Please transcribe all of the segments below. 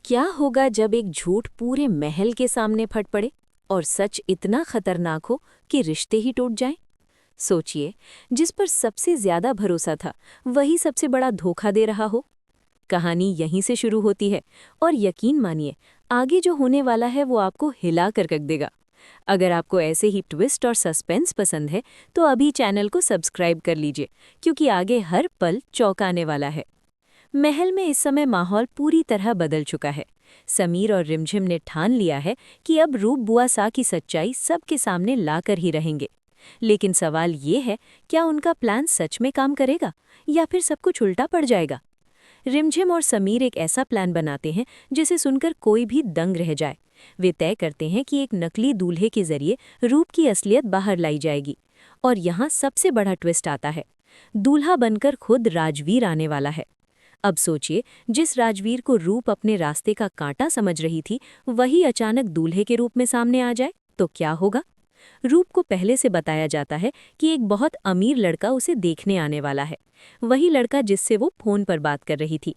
क्या होगा जब एक झूठ पूरे महल के सामने फट पड़े और सच इतना खतरनाक हो कि रिश्ते ही टूट जाएं? सोचिए, जिस पर सबसे ज्यादा भरोसा था वही सबसे बड़ा धोखा दे रहा हो। कहानी यहीं से शुरू होती है और यकीन मानिए, आगे जो होने वाला है वो आपको हिला कर रख देगा। अगर आपको ऐसे ही ट्विस्ट और सस्पेंस पसंद है तो अभी चैनल को सब्सक्राइब कर लीजिए, क्योंकि आगे हर पल चौंकाने वाला है। महल में इस समय माहौल पूरी तरह बदल चुका है। समीर और रिमझिम ने ठान लिया है कि अब रूप बुआ सा की सच्चाई सबके सामने लाकर ही रहेंगे। लेकिन सवाल ये है, क्या उनका प्लान सच में काम करेगा या फिर सब कुछ उल्टा पड़ जाएगा? रिमझिम और समीर एक ऐसा प्लान बनाते हैं जिसे सुनकर कोई भी दंग रह जाए। वे तय करते हैं कि एक नकली दूल्हे के जरिए रूप की असलियत बाहर लाई जाएगी। और यहाँ सबसे बड़ा ट्विस्ट आता है। दूल्हा बनकर खुद राजवीर आने वाला है। अब सोचिए, जिस राजवीर को रूप अपने रास्ते का कांटा समझ रही थी, वही अचानक दूल्हे के रूप में सामने आ जाए तो क्या होगा? रूप को पहले से बताया जाता है कि एक बहुत अमीर लड़का उसे देखने आने वाला है, वही लड़का जिससे वो फोन पर बात कर रही थी।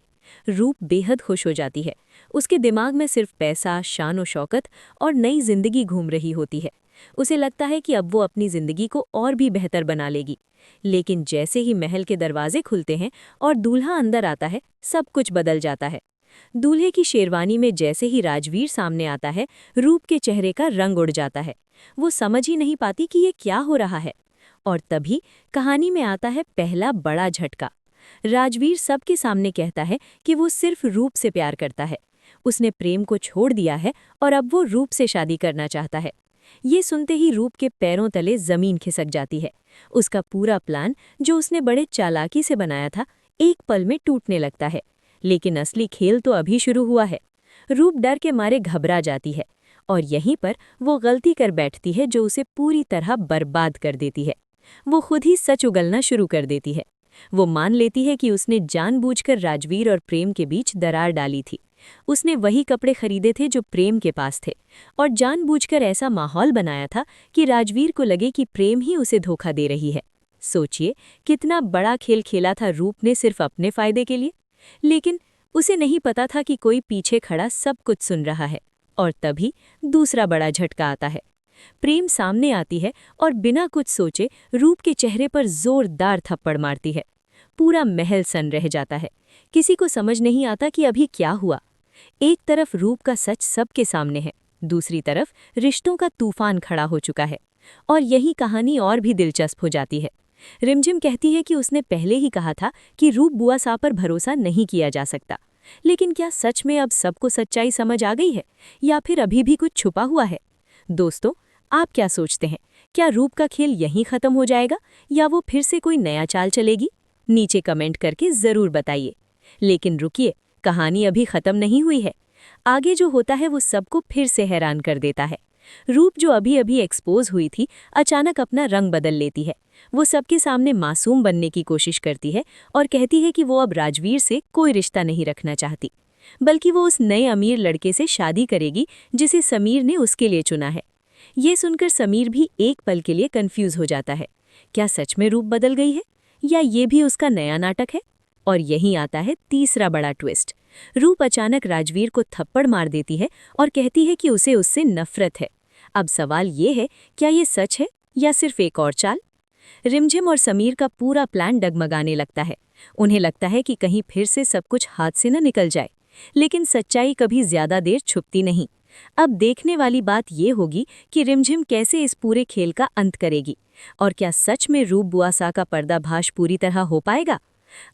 रूप बेहद खुश हो जाती है। उसके दिमाग में सिर्फ पैसा, शान और शौकत और नई जिंदगी घूम रही होती है। उसे लगता है कि अब वो अपनी जिंदगी को और भी बेहतर बना लेगी। लेकिन जैसे ही महल के दरवाजे खुलते हैं और दूल्हा अंदर आता है, सब कुछ बदल जाता है। दूल्हे की शेरवानी में जैसे ही राजवीर सामने आता है, रूप के चेहरे का रंग उड़ जाता है। वो समझ ही नहीं पाती कि ये क्या हो रहा है। और तभी कहानी में आता है पहला बड़ा झटका। राजवीर सबके सामने कहता है कि वो सिर्फ रूप से प्यार करता है। उसने प्रेम को छोड़ दिया है और अब वो रूप से शादी करना चाहता है। ये सुनते ही रूप के पैरों तले जमीन खिसक जाती है। उसका पूरा प्लान, जो उसने बड़े चालाकी से बनाया था, एक पल में टूटने लगता है। लेकिन असली खेल तो अभी शुरू हुआ है। रूप डर के मारे घबरा जाती है और यहीं पर वो गलती कर बैठती है जो उसे पूरी तरह बर्बाद कर देती है। वो खुद ही सच उगलना शुरू कर देती है। वो मान लेती है कि उसने जानबूझकर राजवीर और प्रेम के बीच दरार डाली थी। उसने वही कपड़े खरीदे थे जो प्रेम के पास थे और जानबूझकर ऐसा माहौल बनाया था कि राजवीर को लगे कि प्रेम ही उसे धोखा दे रही है। सोचिए, कितना बड़ा खेल खेला था रूप ने सिर्फ अपने फायदे के लिए। लेकिन उसे नहीं पता था कि कोई पीछे खड़ा सब कुछ सुन रहा है। और तभी दूसरा बड़ा झटका आता है। प्रेम सामने आती है और बिना कुछ सोचे रूप के चेहरे पर जोरदार थप्पड़ मारती है। पूरा महल सन रह जाता है। किसी को समझ नहीं आता कि अभी क्या हुआ। एक तरफ रूप का सच सबके सामने है, दूसरी तरफ रिश्तों का तूफान खड़ा हो चुका है। और यही कहानी और भी दिलचस्प हो जाती है। रिमझिम कहती है कि उसने पहले ही कहा था कि रूप बुआ सा पर भरोसा नहीं किया जा सकता। लेकिन क्या सच में अब सबको सच्चाई समझ आ गई है या फिर अभी भी कुछ छुपा हुआ है? दोस्तों, आप क्या सोचते हैं? क्या रूप का खेल यहीं खत्म हो जाएगा या वो फिर से कोई नया चाल चलेगी? नीचे कमेंट करके जरूर बताइए। लेकिन रुकिए, कहानी अभी खत्म नहीं हुई है। आगे जो होता है वो सबको फिर से हैरान कर देता है। रूप, जो अभी अभी एक्सपोज हुई थी, अचानक अपना रंग बदल लेती है। वो सबके सामने मासूम बनने की कोशिश करती है और कहती है कि वो अब राजवीर से कोई रिश्ता नहीं रखना चाहती, बल्कि वो उस नए अमीर लड़के से शादी करेगी जिसे समीर ने उसके लिए चुना है। ये सुनकर समीर भी एक पल के लिए कंफ्यूज हो जाता है। क्या सच में रूप बदल गई है या ये भी उसका नया नाटक है? और यहीं आता है तीसरा बड़ा ट्विस्ट। रूप अचानक राजवीर को थप्पड़ मार देती है और कहती है कि उसे उससे नफरत है। अब सवाल ये है, क्या ये सच है या सिर्फ एक और चाल? रिमझिम और समीर का पूरा प्लान डगमगाने लगता है। उन्हें लगता है कि कहीं फिर से सब कुछ हाथ से न निकल जाए। लेकिन सच्चाई कभी ज्यादा देर छुपती नहीं। अब देखने वाली बात ये होगी कि रिमझिम कैसे इस पूरे खेल का अंत करेगी और क्या सच में रूप बुआ सा का पर्दाफाश पूरी तरह हो पाएगा?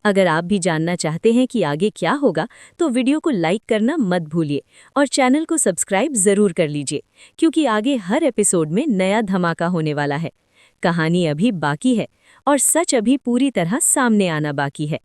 अगर आप भी जानना चाहते हैं कि आगे क्या होगा, तो वीडियो को लाइक करना मत भूलिए और चैनल को सब्सक्राइब जरूर कर लीजिए, क्योंकि आगे हर एपिसोड में नया धमाका होने वाला है। कहानी अभी बाकी है और सच अभी पूरी तरह सामने आना बाकी है।